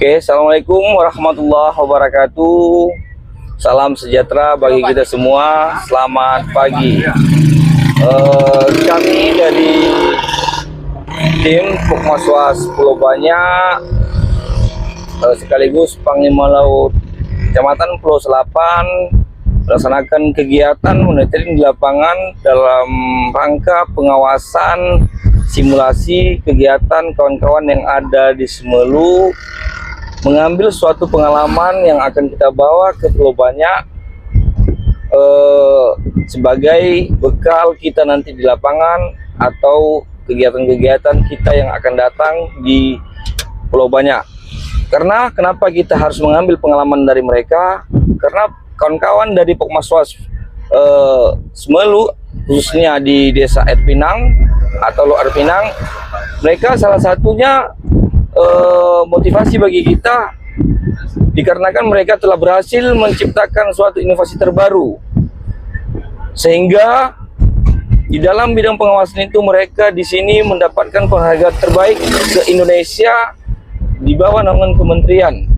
Oke, assalamualaikum warahmatullahi wabarakatuh. Salam sejahtera bagi kita semua. Selamat pagi. Kami dari tim Pokmaswas Pulau Banyak sekaligus Panglima Laut Kecamatan Pulau Selapan melaksanakan kegiatan monitoring di lapangan dalam rangka pengawasan simulasi kegiatan kawan-kawan yang ada di Semelu, mengambil suatu pengalaman yang akan kita bawa ke Pulau Banyak sebagai bekal kita nanti di lapangan atau kegiatan-kegiatan kita yang akan datang di Pulau Banyak. Karena kenapa kita harus mengambil pengalaman dari mereka? Karena kawan-kawan dari Pokmaswas Semelu, khususnya di Desa Air Pinang atau Luar Pinang, mereka salah satunya motivasi bagi kita dikarenakan mereka telah berhasil menciptakan suatu inovasi terbaru, sehingga di dalam bidang pengawasan itu mereka di sini mendapatkan penghargaan terbaik se-Indonesia di bawah naungan kementerian.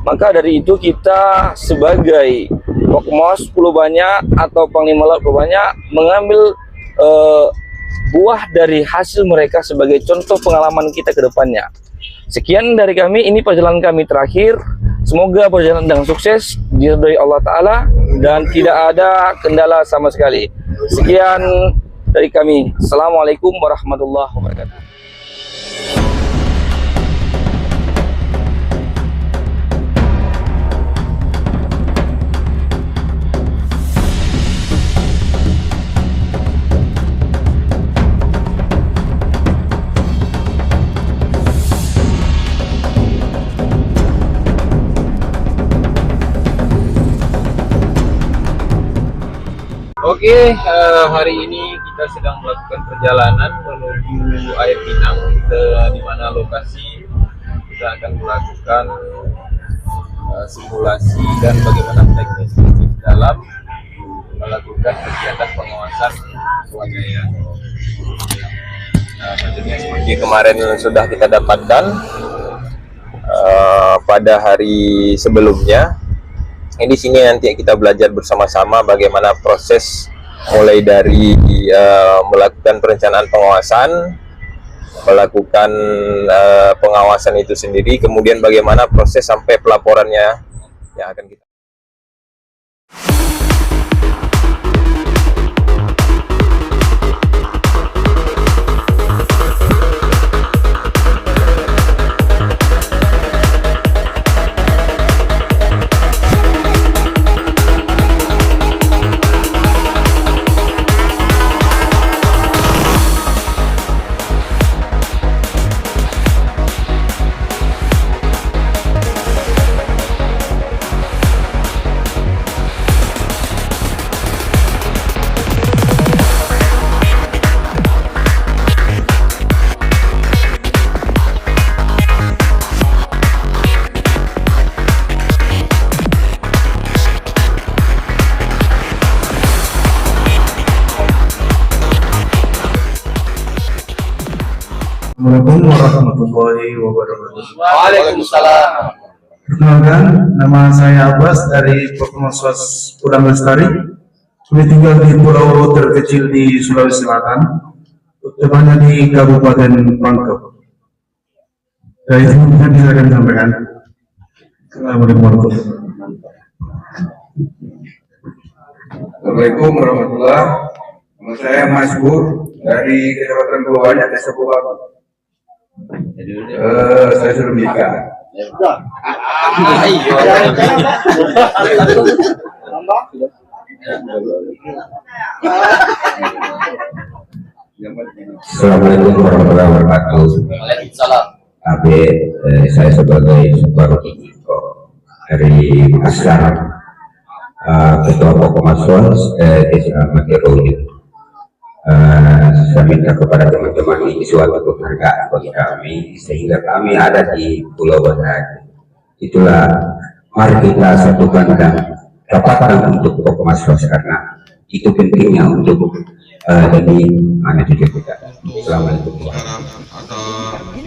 Maka dari itu kita sebagai Pokmas Pulau Banyak atau Panglima Laut Pulau Banyak mengambil buah dari hasil mereka sebagai contoh pengalaman kita ke depannya. Sekian dari kami, ini perjalanan kami terakhir. Semoga perjalanan dengan sukses, diridhoi Allah Ta'ala, dan tidak ada kendala sama sekali. Sekian dari kami. Assalamualaikum warahmatullahi wabarakatuh. Oke, hari ini kita sedang melakukan perjalanan menuju Air Pinang, di mana lokasi kita akan melakukan simulasi dan bagaimana teknis dalam melakukan kegiatan pengawasan swadaya. Tentunya seperti kemarin sudah kita dapatkan pada hari sebelumnya. Di sini nanti kita belajar bersama-sama bagaimana proses mulai dari melakukan perencanaan pengawasan, melakukan pengawasan itu sendiri, kemudian bagaimana proses sampai pelaporannya yang akan kita. Assalamualaikum warahmatullahi wabarakatuh. Waalaikumsalam. Perkenalkan, nama saya Abbas dari Pokmaswas Udang Lestari. Kami tinggal di pulau terkecil di Sulawesi Selatan, tepatnya di Kabupaten Pangkep. Dari itu mungkin bisa kami sampaikan. Assalamualaikum warahmatullahi wabarakatuh. Assalamualaikum warahmatullahi wabarakatuh. Nama saya Mas Bur dari Kecamatan Pulau Banyak, Desa Pulau. Saya sudah menikah. Assalamualaikum warahmatullahi wabarakatuh. Waalaikumsalam. Saya sebagai Suparudiko dari Makassar, Ketua Pokmaswas Desa Makiroyun. Saya minta kepada teman-teman ini suatu penghargaan bagi kami sehingga kami ada di Pulau Banyak. Itulah mari kita satukan dan dapatkan untuk Pokmaswas, karena itu pentingnya untuk jadi anak cucu kita. Assalamualaikum. Sekarang ada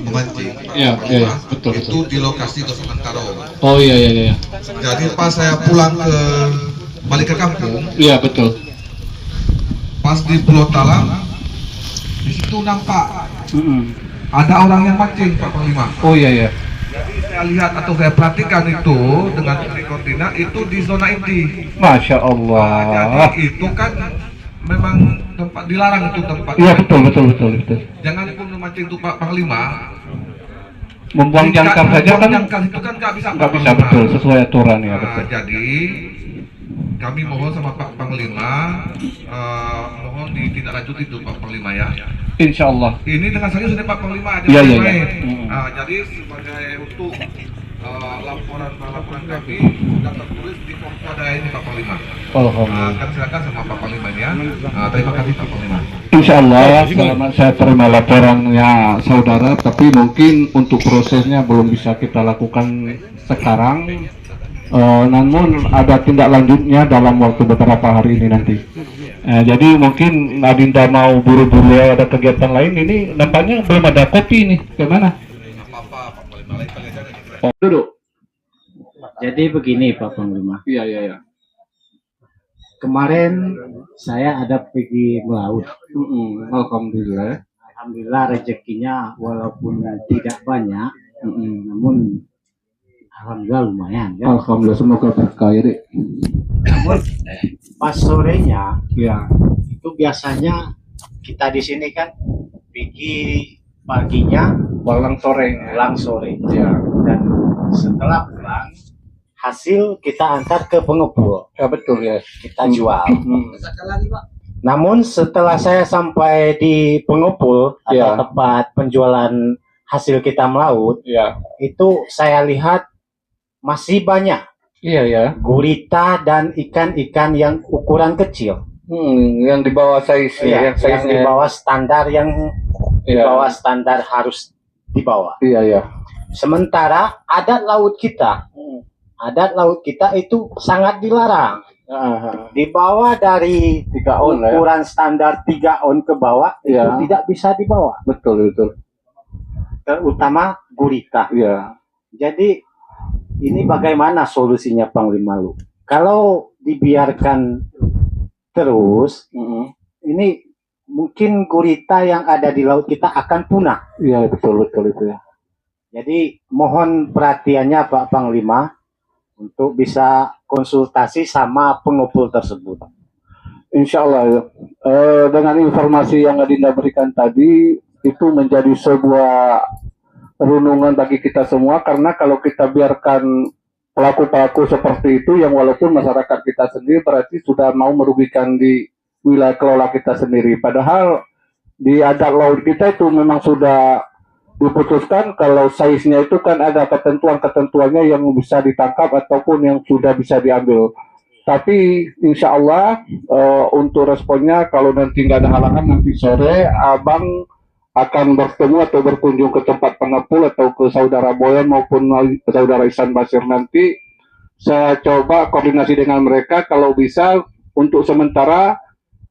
memancing Iya, betul. itu di lokasi Gosong Karo. Oh iya. Jadi pas saya pulang balik ke kampung, Iya, betul. pas di Pulau Talang, di situ nampak ada orang yang mancing, Pak Panglima. Oh iya. Jadi saya lihat atau saya perhatikan itu dengan koordinat itu di zona inti. Masya Jadi Allah. itu kan memang tempat dilarang itu tempat. Iya, betul. Jangan pun memancing itu Pak Panglima. Membuang jangkar saja kan Membuang jangkar itu kan nggak bisa. Pak nggak bisa, Panglima. betul, sesuai aturan ya, Nah, betul. jadi kami mohon sama Pak Panglima, mohon ditindaklanjuti itu Pak Panglima ya. Insya Allah. Ini dengan serius ini Pak Panglima aja Iya. main. Hmm. Nah, jadi sebagai untuk laporan kami sudah tertulis di Formuda ini Pak Panglima. Alhamdulillah. Kan silakan sama Pak Panglima ya. Terima kasih Pak Panglima. Insya Allah, selamat saya terima laporannya saudara, tapi mungkin untuk prosesnya belum bisa kita lakukan sekarang. Namun ada tindak lanjutnya dalam waktu beberapa hari ini nanti. Jadi mungkin Adinda mau buru-buru ada kegiatan lain, ini nampaknya belum ada kopi nih, gimana? Apa-apa Pak Panglima lain kali aja. Oh, duduk. Jadi begini Pak Panglima, Iya. kemarin saya ada pergi melaut. Alhamdulillah. Alhamdulillah rezekinya walaupun tidak banyak, namun alhamdulillah lumayan kan. Alhamdulillah, semoga berkah ya, Dek. Namun pas sorenya Ya. itu biasanya kita di sini kan pergi paginya Pulang sore. pulang sore, Ya. dan setelah pulang hasil kita antar ke pengepul, Ya betul ya. kita jual. Hmm. Namun setelah saya sampai di pengepul atau Ya. tempat penjualan hasil kita melaut, Ya. itu saya lihat masih banyak Iya ya. gurita dan ikan-ikan yang ukuran kecil, Yang di bawah size ya, yang di bawah standar, yang di Iya. bawah standar harus dibawa. Iya. Sementara adat laut kita itu sangat dilarang. Dibawa dari 3 on lah ya. ukuran standar 3 on ke bawah Iya. itu tidak bisa dibawa, Betul. terutama gurita. Iya. Jadi ini bagaimana solusinya Panglima Lu? Kalau dibiarkan terus, ini mungkin gurita yang ada di laut kita akan punah. Iya betul itu ya. Jadi mohon perhatiannya Pak Panglima untuk bisa konsultasi sama pengepul tersebut. Insya Allah ya. Dengan informasi yang Adinda berikan tadi itu menjadi sebuah renungan bagi kita semua, karena kalau kita biarkan pelaku-pelaku seperti itu yang walaupun masyarakat kita sendiri berarti sudah mau merugikan di wilayah kelola kita sendiri. Padahal di adat laut kita itu memang sudah diputuskan kalau size-nya itu kan ada ketentuan-ketentuannya yang bisa ditangkap ataupun yang sudah bisa diambil. Tapi insya Allah untuk responnya kalau nanti nggak ada halangan, nanti sore Abang akan bertemu atau berkunjung ke tempat pengepul atau ke saudara Boyan maupun ke saudara Ihsan Basir. Nanti saya coba koordinasi dengan mereka kalau bisa untuk sementara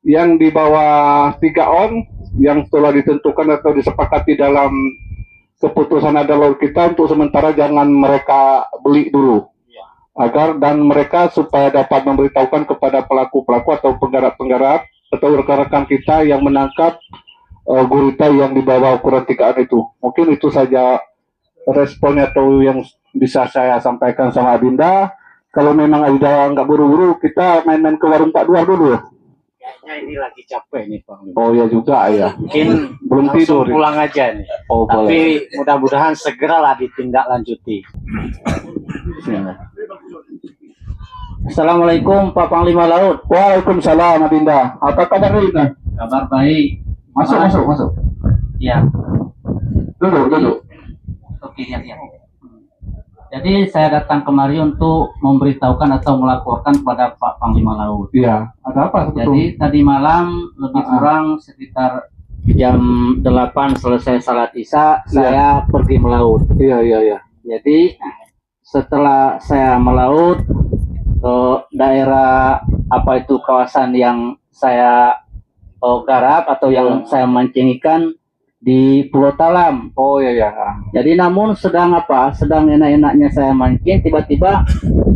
yang di bawah 3 on yang telah ditentukan atau disepakati dalam keputusan ada laut kita, untuk sementara jangan mereka beli dulu, agar dan mereka supaya dapat memberitahukan kepada pelaku-pelaku atau penggarap-penggarap atau rekan-rekan kita yang menangkap gurita yang di bawah ukuran 3 itu. Mungkin itu saja responnya atau yang bisa saya sampaikan sama Adinda. Kalau memang Adinda nggak buru-buru, kita main-main ke warung Pak Duar dulu. Kayaknya ini lagi capek nih Panglima. Oh ya juga ya. Mungkin Belum langsung tidur. pulang aja nih. Oh boleh. Tapi mudah-mudahan segeralah ditindaklanjuti. Assalamualaikum Pak Panglima Laut. Waalaikumsalam Adinda. Apa kabar Adinda? Kabar baik. Masuk. Ya. Duduk. Oke, ya. Jadi saya datang kemari untuk memberitahukan atau melaporkan kepada Pak Panglima Laut. Iya. Ada apa? Jadi tadi malam lebih kurang sekitar jam 8 selesai salat Isya, saya pergi melaut. Iya. Jadi setelah saya melaut ke daerah apa itu kawasan yang saya garap atau yang saya mancing ikan di Pulau Talam. Oh iya. Jadi namun sedang enak-enaknya saya mancing, tiba-tiba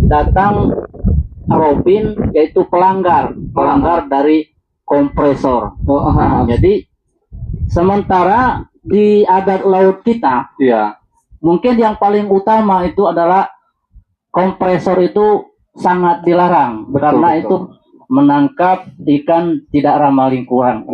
datang Robin, yaitu pelanggar dari kompresor. Jadi sementara di adat laut kita, mungkin yang paling utama itu adalah kompresor itu sangat dilarang karena itu menangkap ikan tidak ramah lingkungan.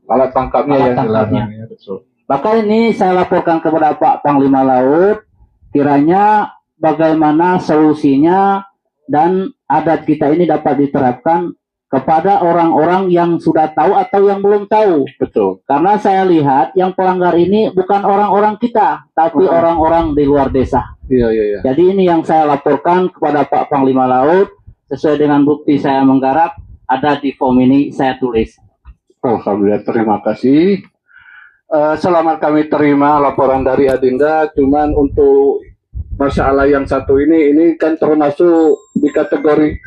Alat tangkapnya yang dilarang. Ya, betul. Maka ini saya laporkan kepada Pak Panglima Laut, kiranya bagaimana solusinya dan adat kita ini dapat diterapkan kepada orang-orang yang sudah tahu atau yang belum tahu. Betul. Karena saya lihat yang pelanggar ini bukan orang-orang kita, tapi orang-orang di luar desa. Iya. Jadi ini yang saya laporkan kepada Pak Panglima Laut, sesuai dengan bukti saya menggarap, ada di form ini saya tulis. Alhamdulillah, terima kasih. Selamat kami terima laporan dari Adinda. Cuman untuk masalah yang satu ini kan termasuk di kategori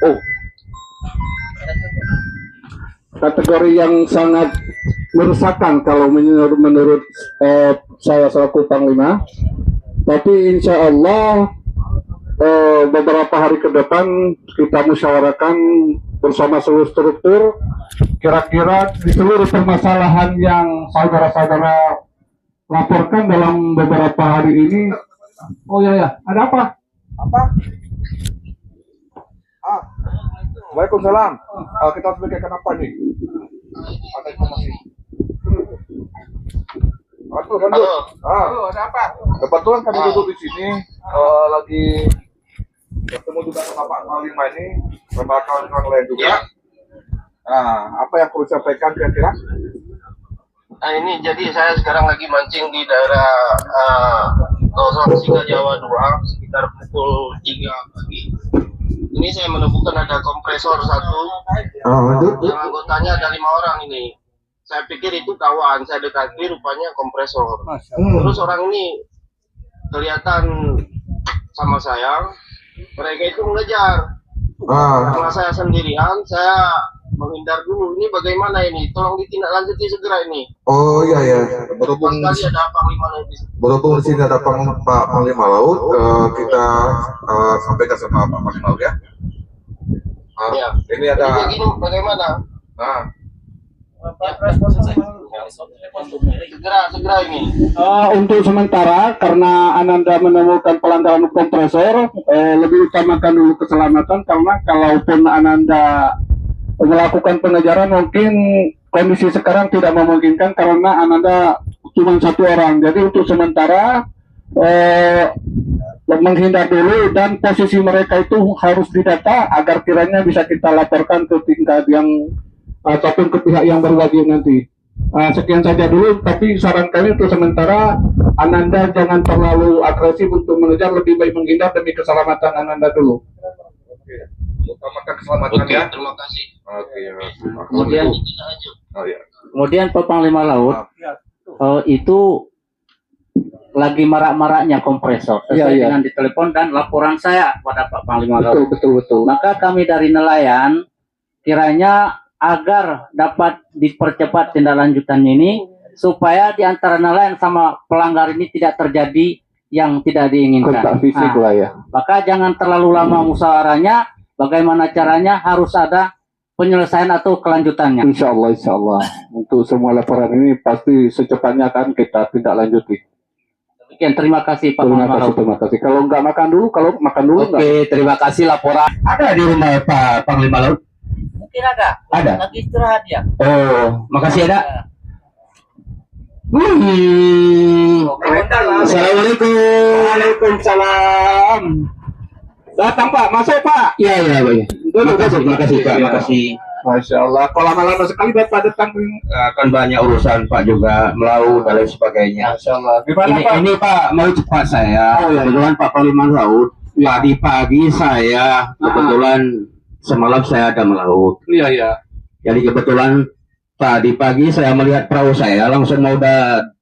kategori yang sangat meresahkan kalau menurut saya selaku Panglima. Tapi insya Allah beberapa hari ke depan kita musyawarahkan bersama seluruh struktur, kira-kira di seluruh permasalahan yang saudara-saudara laporkan dalam beberapa hari ini. Oh ya, ada apa? Waalaikumsalam. Kita harus berikan apa nih? Ada informasi. Halo. Ada apa? Kebetulan kami duduk di sini lagi bertemu juga sama Pak Panglima ini, sama kawan-kawan lain juga. Nah, apa yang perlu disampaikan kira-kira? Nah ini jadi saya sekarang lagi mancing di daerah kawasan Singa Jawa 2 sekitar pukul 3 pagi. Ini saya menemukan ada kompresor satu yang anggotanya ada 5 orang ini. Saya pikir itu kawan, saya dekati rupanya kompresor. Terus orang ini kelihatan sama saya, mereka itu mengejar. Karena saya sendirian, saya menghindar dulu. Ini bagaimana ini? Tolong ditindaklanjuti segera ini. Oh iya. Berhubung sekali ada Panglima Laut. Berhubung di sini ada Pak Panglima Laut, kita sampaikan sama Pak Panglima Laut ya. Ya. Ini ada. Jadi begini, bagaimana? Segera ini. Untuk sementara karena Ananda menemukan pelanggaran kompresor, lebih utamakan dulu keselamatan, karena kalaupun Ananda melakukan pengejaran mungkin kondisi sekarang tidak memungkinkan karena Ananda cuma 1 orang. Jadi untuk sementara menghindar dulu, dan posisi mereka itu harus didata agar kiranya bisa kita laporkan ke tingkat yang ataupun ke pihak yang berwajib nanti. Sekian saja dulu, tapi saran kami untuk sementara Ananda jangan terlalu agresif untuk mengejar, lebih baik menghindar demi keselamatan Ananda dulu. Utamakan keselamatan ya. Terima kasih. Kemudian Pak Panglima Laut itu lagi marak-maraknya kompresor sesuai dengan ditelepon dan laporan saya pada Pak Panglima Laut. Betul. Maka kami dari nelayan kiranya agar dapat dipercepat tindak lanjutannya ini supaya di antara nelayan sama pelanggar ini tidak terjadi yang tidak diinginkan. Kontak fisik lah ya. Maka jangan terlalu lama musyawarahnya. Bagaimana caranya, harus ada penyelesaian atau kelanjutannya. Insya Allah. Untuk semua laporan ini pasti secepatnya akan kita tindak lanjuti. Demikian, terima kasih Pak Panglima Laut. Terima kasih. Kalau makan dulu Oke, terima kasih laporan. Ada di rumah Pak Panglima Laut? Mungkin ada. Lagi istirahat ya. Oh, makasih ada. Assalamualaikum. Waalaikumsalam. Datang Pak, masuk Pak. Iya. Makasih Pak, makasih. Masya Allah, kok lama-lama sekali Bapak datang? Kan banyak urusan Pak juga, melaut dan lain sebagainya. Masya Allah. Gimana Pak? Ini Pak, mau cepat saya. Kebetulan Pak Panglima Laut. Tadi pagi saya, kebetulan semalam saya ada melaut. Iya. Jadi kebetulan tadi pagi saya melihat perahu saya, langsung mau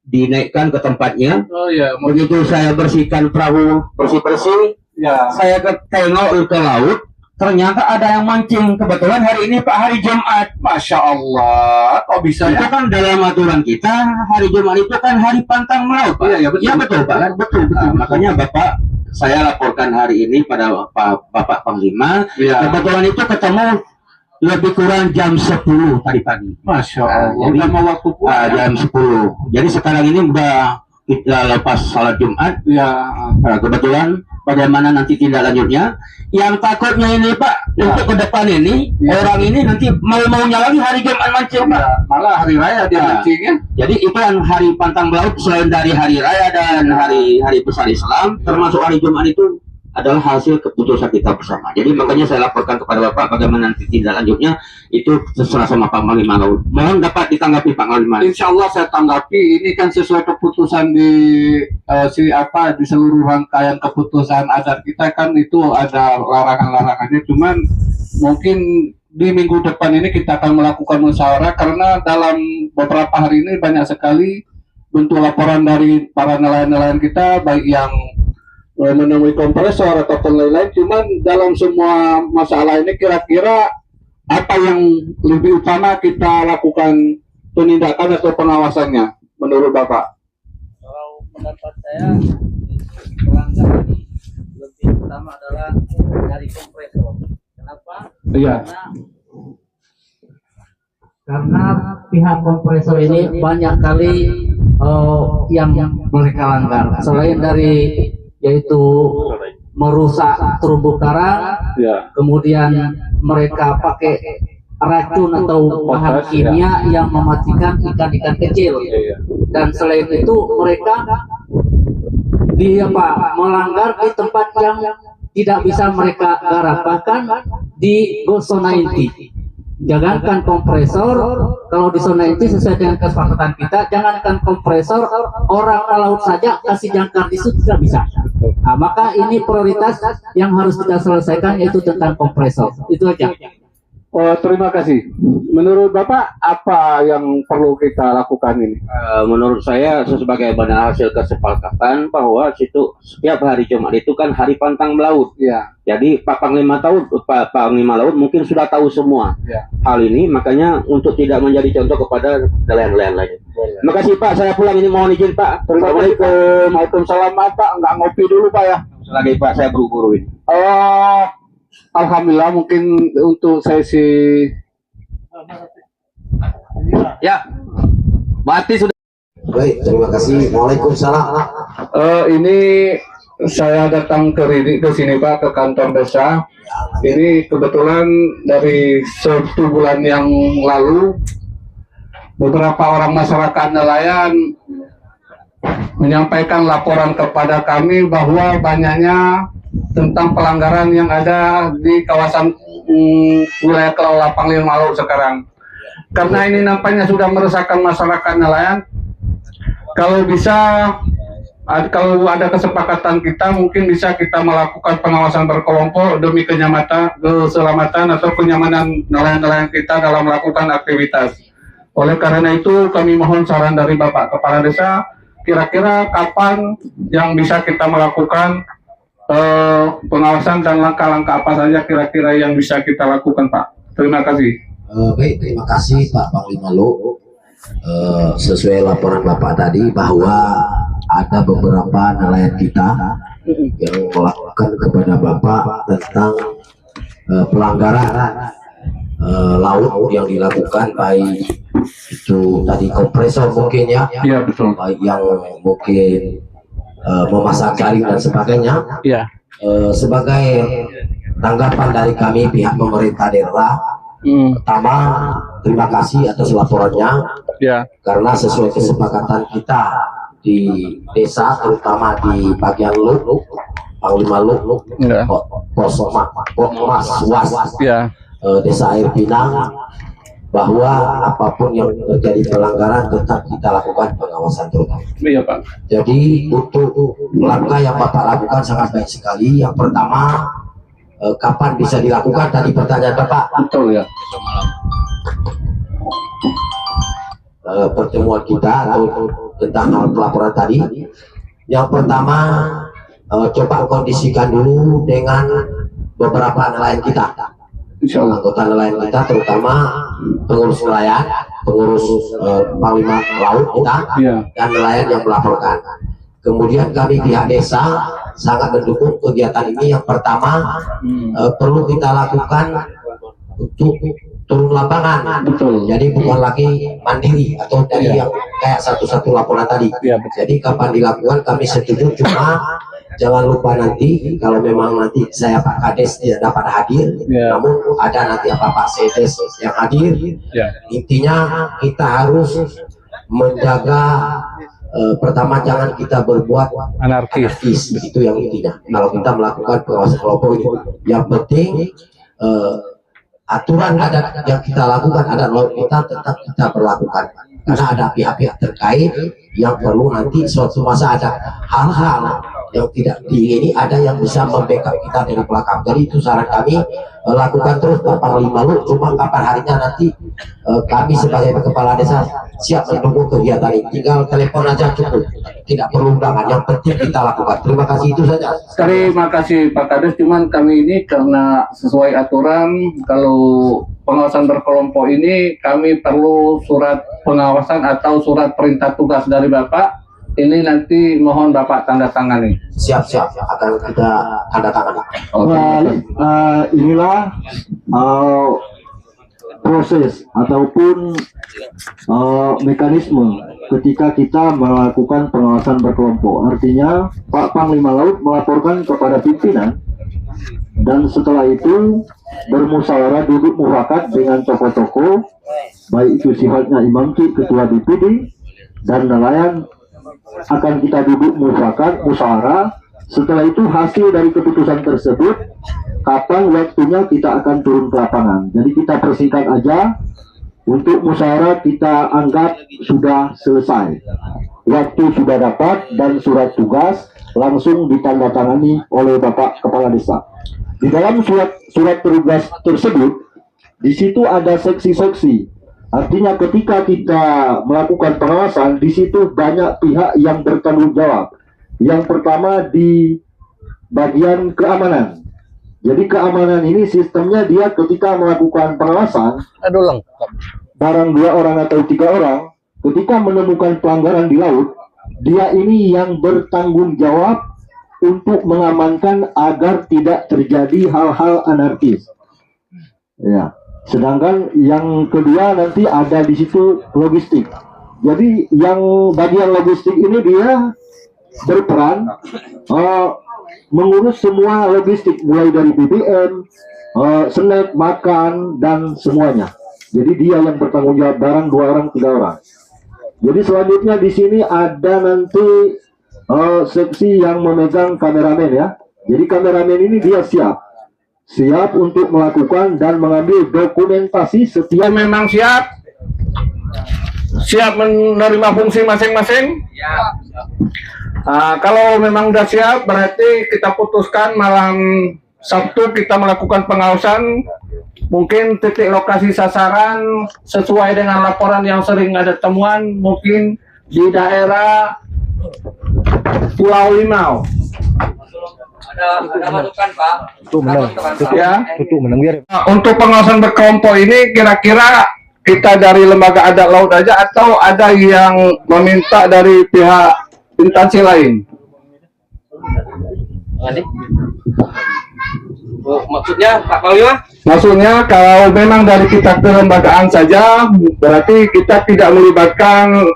dinaikkan ke tempatnya. Oh iya. Begitu saya bersihkan perahu, bersih-bersih, Ya. saya tengok ke laut, ternyata ada yang mancing. Kebetulan hari ini Pak hari Jumat. Masya Allah, kok bisa Itu ya? kan dalam aturan kita hari Jumat itu kan hari pantang melaut, Pak. Iya, betul. Ya, betul Pak. Kan? Betul. Makanya Bapak saya laporkan hari ini pada Bapak Panglima. Iya. Kebetulan itu ketemu lebih kurang jam 10 tadi pagi. Masya Allah, Jadi udah mau waktu pulang. jam 10. Jadi sekarang ini udah kita lepas salat Jumat. Ya, Kebetulan bagaimana nanti tindak lanjutnya? Yang takutnya ini Pak, untuk ke depan ini orang ini nanti mau-maunya lagi hari Jumat mancing Pak. malah hari raya dia Ya. mancingnya. Jadi itu yang hari pantang melaut selain dari hari raya dan hari besar Islam, termasuk hari Jumat itu adalah hasil keputusan kita bersama. Jadi makanya saya laporkan kepada Bapak bagaimana nanti tindak lanjutnya itu terserah sama Pak Panglima Laut. Mohon dapat ditanggapi Pak Panglima. Insya Allah saya tanggapi, ini kan sesuai keputusan di di seluruh rangkaian keputusan adat kita kan itu ada larangan-larangannya. Cuman mungkin di minggu depan ini kita akan melakukan musyawarah karena dalam beberapa hari ini banyak sekali bentuk laporan dari para nelayan-nelayan kita baik yang menemui kompresor atau lain-lain. Cuman dalam semua masalah ini kira-kira apa yang lebih utama kita lakukan penindakan atau pengawasannya menurut Bapak? Kalau pendapat saya pelanggaran ini lebih utama adalah dari kompresor. Kenapa? Iya. Karena pihak kompresor ini banyak kali yang mereka langgar. Selain dari yaitu merusak terumbu karang, Ya. kemudian mereka pakai racun atau bahan Potas, kimia yang mematikan ikan-ikan kecil. Dan selain itu mereka melanggar di tempat yang tidak bisa mereka garap, bahkan di zona inti. Jangankan kompresor, kalau di zona inti sesuai dengan kesepakatan kita, jangankan kompresor, orang laut saja kasih jangkar di situ tidak bisa. Nah, maka ini prioritas yang harus kita selesaikan yaitu tentang kompresor. Itu aja. Oh, terima kasih. Menurut Bapak apa yang perlu kita lakukan ini? Menurut saya sebagai hasil kesepakatan bahwa setiap hari Jumat itu kan hari pantang melaut. Ya. Jadi Pak Panglima Laut mungkin sudah tahu semua hal ini, makanya untuk tidak menjadi contoh kepada nelayan-nelayan lain. Terima kasih Pak, saya pulang ini mohon izin Pak. Assalamualaikum. Waalaikumsalam. Pak, nggak ngopi dulu Pak ya? Lagi Pak, saya buru-buru ini. Alhamdulillah mungkin untuk sesi Ya, berarti sudah. Baik, terima kasih. Waalaikumsalam. Ini saya datang ke sini Pak, ke kantor desa. Ini kebetulan dari 1 bulan yang lalu beberapa orang masyarakat nelayan menyampaikan laporan kepada kami bahwa banyaknya tentang pelanggaran yang ada di kawasan wilayah kelola Panglima Laut sekarang. Karena ini nampaknya sudah meresahkan masyarakat nelayan. Kalau bisa, kalau ada kesepakatan kita, mungkin bisa kita melakukan pengawasan berkelompok demi keselamatan atau kenyamanan nelayan-nelayan kita dalam melakukan aktivitas. Oleh karena itu, kami mohon saran dari Bapak Kepala Desa, kira-kira kapan yang bisa kita melakukan pengawasan dan langkah-langkah apa saja kira-kira yang bisa kita lakukan, Pak. Terima kasih. Baik, terima kasih Pak Panglima Laut. Sesuai laporan Bapak tadi bahwa ada beberapa nelayan kita yang melakukan kepada Bapak tentang pelanggaran laut yang dilakukan, baik itu tadi kompresor mungkin ya, Iya, betul. baik yang mungkin memasang jaring dan sebagainya. Iya. Sebagai tanggapan dari kami pihak pemerintah daerah, pertama terima kasih atas laporannya, karena sesuai kesepakatan kita di desa, terutama di bagian Luk, Panglima Luk, Posmas Was, Desa Air Pinang, bahwa apapun yang terjadi pelanggaran tetap kita lakukan pengawasan terutama. Iya Pak. Jadi untuk langkah yang Bapak lakukan sangat baik sekali. Yang pertama, kapan bisa dilakukan tadi pertanyaan Bapak? Betul ya. Pertemuan kita atau tentang hal pelaporan tadi. Yang pertama, coba kondisikan dulu dengan beberapa nelayan kita. Insya Allah. Anggota nelayan kita, terutama pengurus nelayan, pengurus Panglima Laut kita, Iya. dan nelayan yang melaporkan. Kemudian kami pihak desa sangat mendukung kegiatan ini. Yang pertama, perlu kita lakukan untuk turun lapangan. Betul. Jadi bukan lagi mandiri atau dari yang kayak satu-satu laporan tadi. Iya, betul. Jadi kapan dilakukan kami setuju, cuma jangan lupa nanti kalau memang nanti saya Pak Kades tidak dapat hadir, Ya. namun ada nanti Pak Sedes yang hadir. Ya. Intinya kita harus menjaga pertama jangan kita berbuat Anarkis. itu yang intinya. Kalau kita melakukan pengawasan kelompok itu, yang penting aturan adat yang kita lakukan, adat laut kita tetap kita berlakukan. Karena ada pihak-pihak terkait yang perlu nanti suatu masa ada hal-hal yang tidak diingini, ada yang bisa membackup kita dari belakang. Jadi itu saran kami, lakukan terus Pak Panglima Laut. Cuma kapan harinya nanti kami sebagai kepala desa siap mendukung kegiatan ini. Tinggal telepon aja cukup, tidak perlu undangan. Yang penting kita lakukan. Terima kasih, itu saja. Terima kasih Pak Kades. Cuman kami ini karena sesuai aturan, kalau pengawasan berkelompok ini kami perlu surat pengawasan atau surat perintah tugas dari Bapak. Ini nanti mohon Bapak tanda tangani. Siap-siap akan kita tanda tangan. Inilah proses ataupun mekanisme ketika kita melakukan pengawasan berkelompok. Artinya Pak Panglima Laut melaporkan kepada pimpinan, dan setelah itu bermusyawarah, duduk mufakat dengan tokoh-tokoh, baik itu sifatnya Imam Ki, Ketua DPD, dan nelayan, akan kita duduk mufakat, musyawarah. Setelah itu hasil dari keputusan tersebut, kapan waktunya kita akan turun ke lapangan. Jadi kita persingkat aja, untuk musyawarah kita anggap sudah selesai. Waktu sudah dapat dan surat tugas langsung ditandatangani oleh Bapak Kepala Desa. Di dalam surat tugas tersebut, di situ ada seksi-seksi. Artinya ketika kita melakukan pengawasan, di situ banyak pihak yang bertanggung jawab. Yang pertama di bagian keamanan. Jadi keamanan ini sistemnya dia ketika melakukan pengawasan, barang 2 orang atau 3 orang, ketika menemukan pelanggaran di laut, dia ini yang bertanggung jawab untuk mengamankan agar tidak terjadi hal-hal anarkis. Ya. Sedangkan yang kedua nanti ada di situ logistik. Jadi yang bagian logistik ini dia berperan mengurus semua logistik, mulai dari BBM, snack, makan, dan semuanya. Jadi dia yang bertanggung jawab, barang 2 orang 3 orang. Jadi selanjutnya di sini ada nanti seksi yang memegang kameramen ya. Jadi kameramen ini dia siap untuk melakukan dan mengambil dokumentasi setiap. Memang siap menerima fungsi masing-masing. Kalau memang sudah siap, berarti kita putuskan malam Sabtu kita melakukan pengawasan. Mungkin titik lokasi sasaran sesuai dengan laporan yang sering ada temuan, mungkin di daerah Pulau Limau. Ada masukan Pak. Ya. Untuk pengawasan berkelompok ini kira-kira kita dari lembaga adat laut aja atau ada yang meminta dari pihak instansi lain? Maksudnya Pak Panglima? Maksudnya kalau memang dari kita kelembagaan saja, berarti kita tidak melibatkan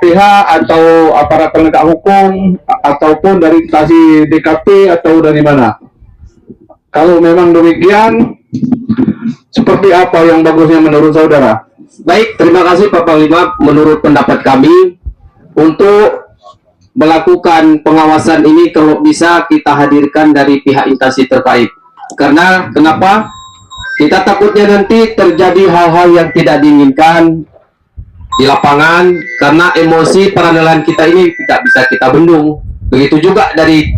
pihak atau aparat penegak hukum ataupun dari instansi DKP atau dari mana? Kalau memang demikian, seperti apa yang bagusnya menurut saudara? Baik, terima kasih Pak Panglima. Menurut pendapat kami, untuk melakukan pengawasan ini kalau bisa kita hadirkan dari pihak instansi terkait. Karena kenapa? Kita takutnya nanti terjadi hal-hal yang tidak diinginkan di lapangan, karena emosi para nelayan kita ini tidak bisa kita bendung. Begitu juga dari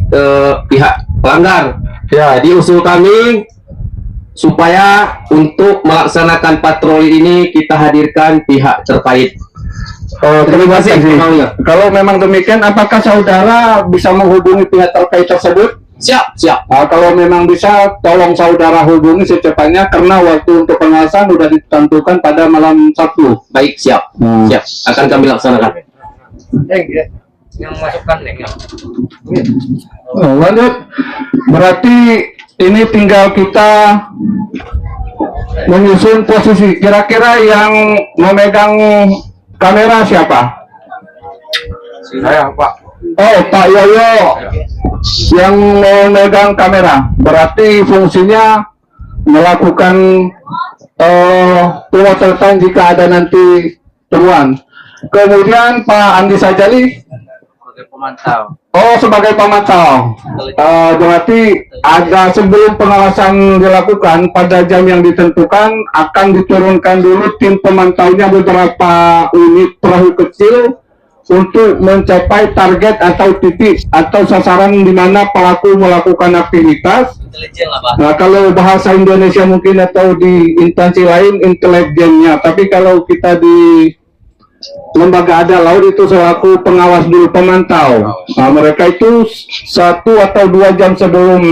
pihak pelanggar. Ya, jadi usul kami supaya untuk melaksanakan patroli ini kita hadirkan pihak terkait. Terima kasih. Kalau memang demikian, apakah saudara bisa menghubungi pihak terkait tersebut? Siap. Kalau memang bisa, tolong saudara hubungi secepatnya karena waktu untuk pengawasan sudah ditentukan pada malam Sabtu. Baik, siap. Siap. Akan kami laksanakan. Yang masukkan nih. Lanjut. Berarti ini tinggal kita menyusun posisi. Kira-kira yang memegang kamera siapa? Saya Pak. Oh, Pak Yoyo yang memegang kamera. Berarti fungsinya melakukan pemotretan jika ada nanti temuan. Kemudian Pak Andi Sajali Sebagai pemantau. Oh, sebagai pemantau. Berarti ada sebelum pengawasan dilakukan pada jam yang ditentukan akan diturunkan dulu tim pemantaunya beberapa unit perahu kecil untuk mencapai target atau titik atau sasaran di mana pelaku melakukan aktivitas. Intelijen lah, Pak. Nah, kalau bahasa Indonesia mungkin atau di instansi lain intelijennya, tapi kalau kita di lembaga ada laut itu selaku pengawas dulu pemantau. Nah, mereka itu 1 atau 2 jam sebelum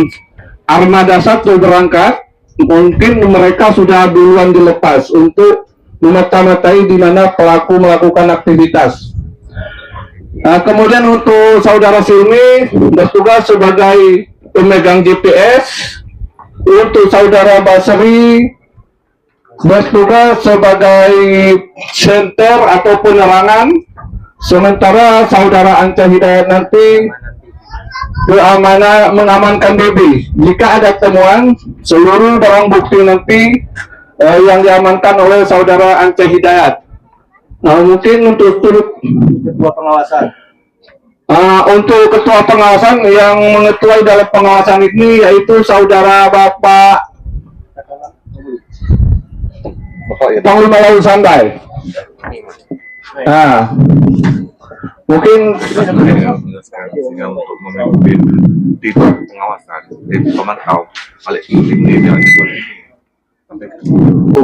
armada 1 berangkat, mungkin mereka sudah duluan dilepas untuk memata-matai di mana pelaku melakukan aktivitas. Nah, kemudian untuk saudara Silmi bertugas sebagai pemegang GPS, untuk saudara Basri bertugas sebagai center atau penerangan, sementara saudara Anca Hidayat nanti mengamankan diri. Jika ada temuan, seluruh barang bukti nanti yang diamankan oleh saudara Anca Hidayat. Nah, mungkin untuk ketua pengawasan. Untuk ketua pengawasan yang mengetuai dalam pengawasan ini yaitu saudara Bapak Panglima Laut Sandai. Nah, mungkin untuk memimpin tim pengawasan, tim pemantau, balik tim yang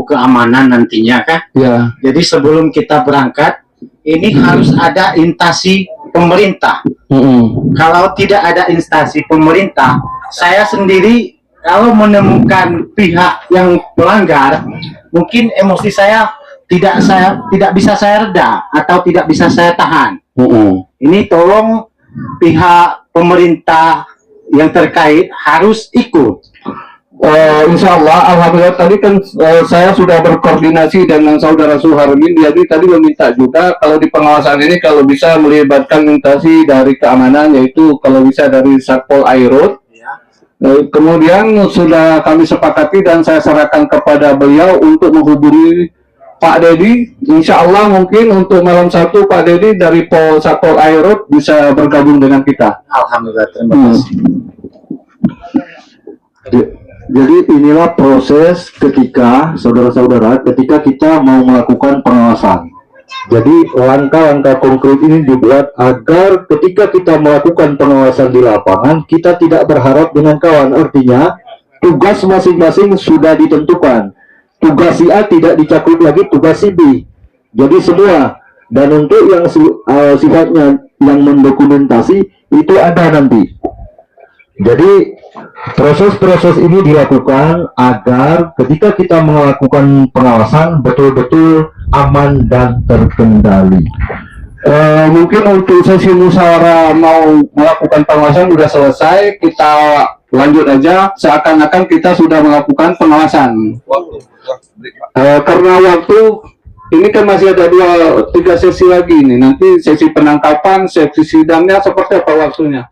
keamanan nantinya kah? ya, Jadi sebelum kita berangkat, ini harus ada instansi pemerintah. Kalau tidak ada instansi pemerintah, saya sendiri kalau menemukan pihak yang melanggar, mungkin emosi saya tidak bisa saya reda atau tidak bisa saya tahan. Ini tolong pihak pemerintah yang terkait harus ikut. Insya Allah, alhamdulillah tadi kan saya sudah berkoordinasi dengan saudara Suharmin. Jadi tadi meminta juga kalau di pengawasan ini kalau bisa melibatkan instansi dari keamanan, yaitu kalau bisa dari Satpol Airut. Kemudian sudah kami sepakati dan saya serahkan kepada beliau untuk menghubungi Pak Dedi. Insya Allah mungkin untuk malam 1 Pak Dedi dari Satpol Airut bisa bergabung dengan kita. Alhamdulillah, terima kasih. Jadi inilah proses ketika saudara-saudara ketika kita mau melakukan pengawasan. Jadi langkah-langkah konkret ini dibuat agar ketika kita melakukan pengawasan di lapangan kita tidak berharap dengan kawan. Artinya tugas masing-masing sudah ditentukan. Tugas si A tidak dicakup lagi tugas si B. Jadi semua. Dan untuk yang sifatnya yang mendokumentasi itu ada nanti. Jadi proses-proses ini dilakukan agar ketika kita melakukan pengawasan betul-betul aman dan terkendali. Mungkin untuk sesi musyawarah mau melakukan pengawasan sudah selesai, kita lanjut aja seakan-akan kita sudah melakukan pengawasan. Karena waktu ini kan masih ada 2-3 sesi lagi nih. Nanti sesi penangkapan, sesi sidangnya seperti apa waktunya?